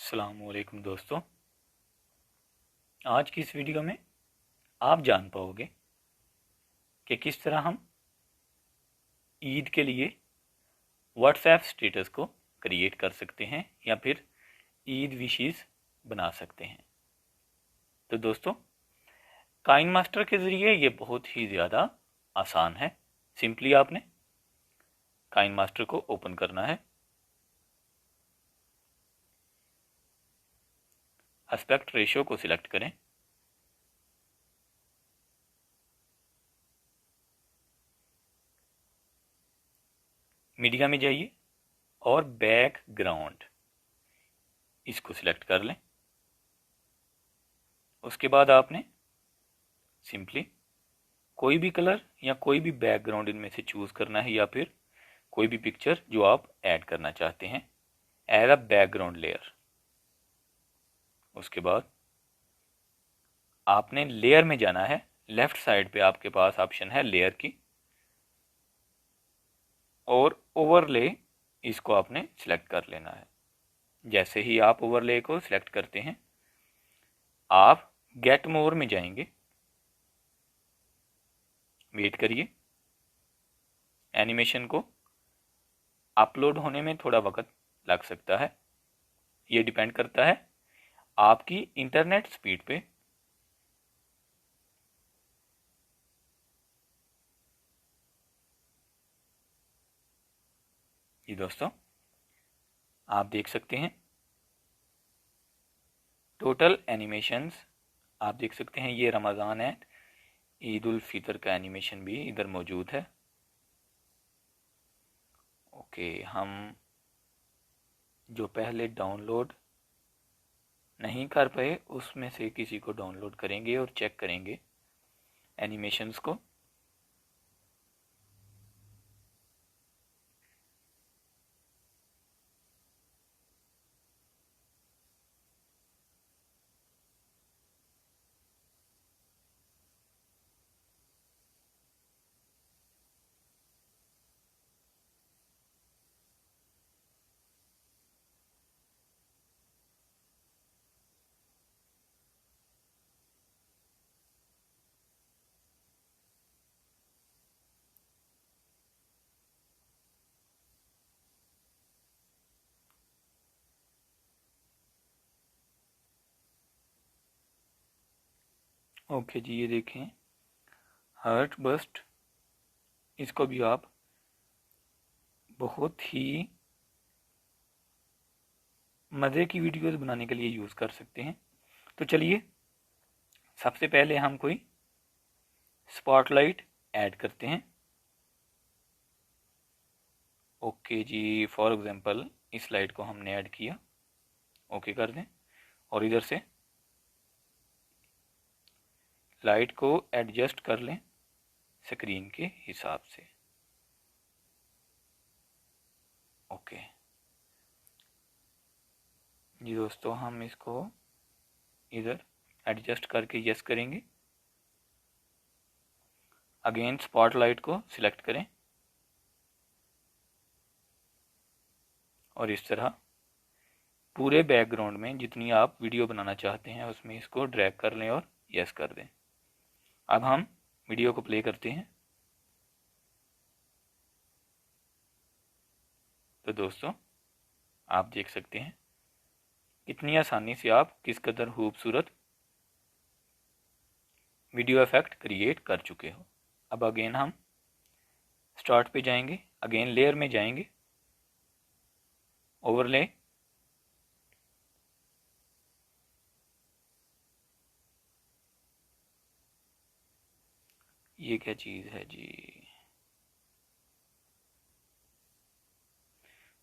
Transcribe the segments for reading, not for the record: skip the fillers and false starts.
अस्सलामुअलैकुम दोस्तों, आज की इस वीडियो में आप जान पाओगे कि किस तरह हम ईद के लिए व्हाट्सएप स्टेटस को क्रिएट कर सकते हैं या फिर ईद विशेस बना सकते हैं। तो दोस्तों, काइन मास्टर के ज़रिए ये बहुत ही ज़्यादा आसान है। सिंपली आपने काइन मास्टर को ओपन करना है, एस्पेक्ट रेशियो को सिलेक्ट करें, मीडिया में जाइए और बैकग्राउंड इसको सिलेक्ट कर लें। उसके बाद आपने सिंपली कोई भी कलर या कोई भी बैकग्राउंड इनमें से चूज़ करना है या फिर कोई भी पिक्चर जो आप ऐड करना चाहते हैं एज अ बैकग्राउंड लेयर। उसके बाद आपने लेयर में जाना है, लेफ्ट साइड पे आपके पास ऑप्शन है लेयर की और ओवरले, इसको आपने सिलेक्ट कर लेना है। जैसे ही आप ओवरले को सिलेक्ट करते हैं आप गेट मोर में जाएंगे, वेट करिए, एनिमेशन को अपलोड होने में थोड़ा वक्त लग सकता है, ये डिपेंड करता है आपकी इंटरनेट स्पीड पे। ये दोस्तों आप देख सकते हैं टोटल एनिमेशंस, आप देख सकते हैं ये रमज़ान है, ईद उल फितर का एनिमेशन भी इधर मौजूद है। ओके, हम जो पहले डाउनलोड नहीं कर पाए उसमें से किसी को डाउनलोड करेंगे और चेक करेंगे एनिमेशंस को। ओके जी, ये देखें हार्ट बस्ट, इसको भी आप बहुत ही मज़े की वीडियोस बनाने के लिए यूज़ कर सकते हैं। तो चलिए सबसे पहले हम कोई स्पॉटलाइट ऐड करते हैं। ओके जी, फॉर एग्जांपल इस लाइट को हमने ऐड किया, ओके कर दें और इधर से लाइट को एडजस्ट कर लें स्क्रीन के हिसाब से। ओके जी दोस्तों, हम इसको इधर एडजस्ट करके यस करेंगे। अगेन स्पॉटलाइट को सिलेक्ट करें और इस तरह पूरे बैकग्राउंड में जितनी आप वीडियो बनाना चाहते हैं उसमें इसको ड्रैग कर लें और यस कर दें। अब हम वीडियो को प्ले करते हैं। तो दोस्तों आप देख सकते हैं कितनी आसानी से आप किस कदर खूबसूरत वीडियो इफेक्ट क्रिएट कर चुके हो। अब अगेन हम स्टार्ट पे जाएंगे, अगेन लेयर में जाएंगे, ओवरले, ये क्या चीज़ है जी,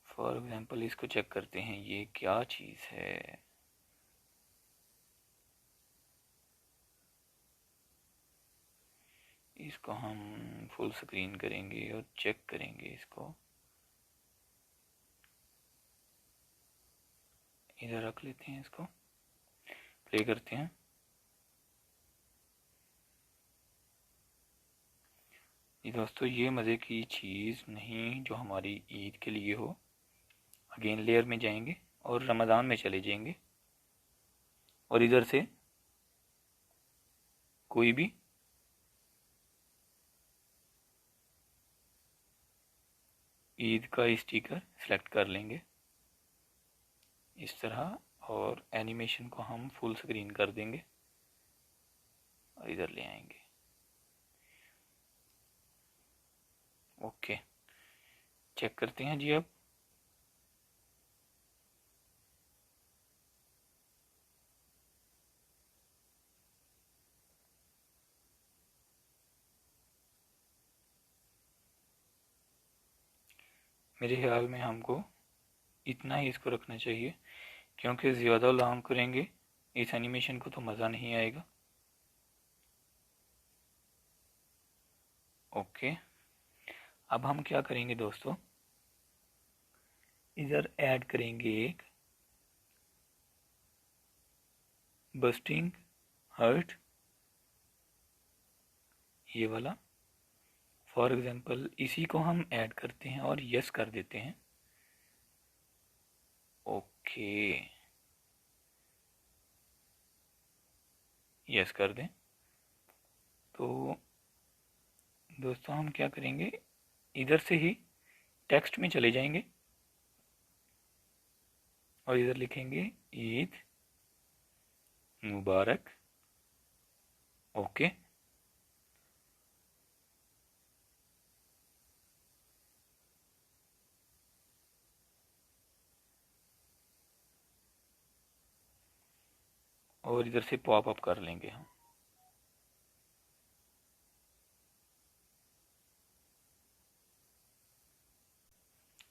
फॉर एग्जांपल इसको चेक करते हैं, ये क्या चीज़ है। इसको हम फुल स्क्रीन करेंगे और चेक करेंगे, इसको इधर रख लेते हैं, इसको प्ले करते हैं। ये दोस्तों ये मज़े की चीज़ नहीं जो हमारी ईद के लिए हो। अगेन लेयर में जाएंगे और रमज़ान में चले जाएंगे और इधर से कोई भी ईद का स्टिकर सेलेक्ट कर लेंगे इस तरह, और एनिमेशन को हम फुल स्क्रीन कर देंगे और इधर ले आएंगे। ओके, चेक करते हैं जी। अब मेरे ख्याल में हमको इतना ही इसको रखना चाहिए, क्योंकि ज़्यादा लॉन्ग करेंगे इस एनिमेशन को तो मज़ा नहीं आएगा। ओके, अब हम क्या करेंगे दोस्तों, इधर ऐड करेंगे एक बस्टिंग हर्ट, ये वाला फॉर एग्जांपल इसी को हम ऐड करते हैं और यस कर देते हैं। ओके, यस कर दें तो दोस्तों हम क्या करेंगे, इधर से ही टेक्स्ट में चले जाएंगे और इधर लिखेंगे ईद मुबारक। ओके, और इधर से पॉप अप कर लेंगे हम।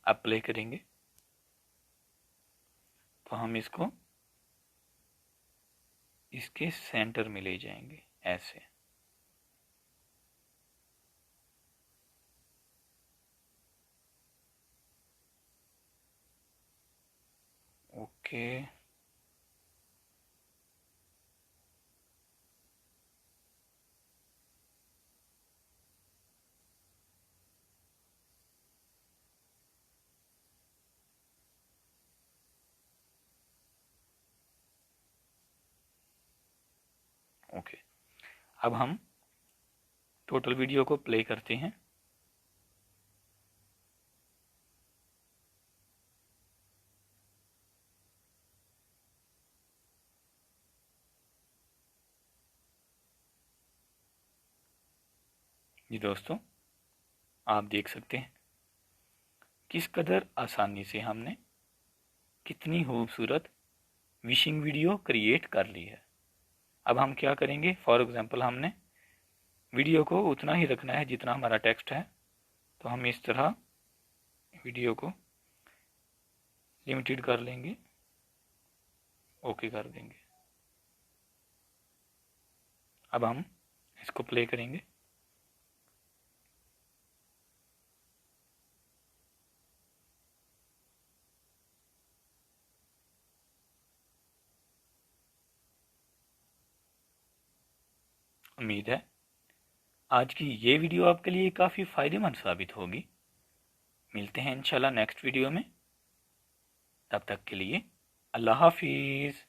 अब प्ले करेंगे तो हम इसको इसके सेंटर में ले जाएंगे ऐसे। ओके, ओके, अब हम टोटल वीडियो को प्ले करते हैं। जी दोस्तों, आप देख सकते हैं किस कदर आसानी से हमने कितनी खूबसूरत विशिंग वीडियो क्रिएट कर ली है। अब हम क्या करेंगे, फॉर एग्जांपल हमने वीडियो को उतना ही रखना है जितना हमारा टेक्स्ट है, तो हम इस तरह वीडियो को लिमिटेड कर लेंगे, ओके कर देंगे। अब हम इसको प्ले करेंगे। उम्मीद है आज की ये वीडियो आपके लिए काफ़ी फ़ायदेमंद साबित होगी। मिलते हैं इंशाल्लाह नेक्स्ट वीडियो में, तब तक के लिए अल्लाह हाफिज़।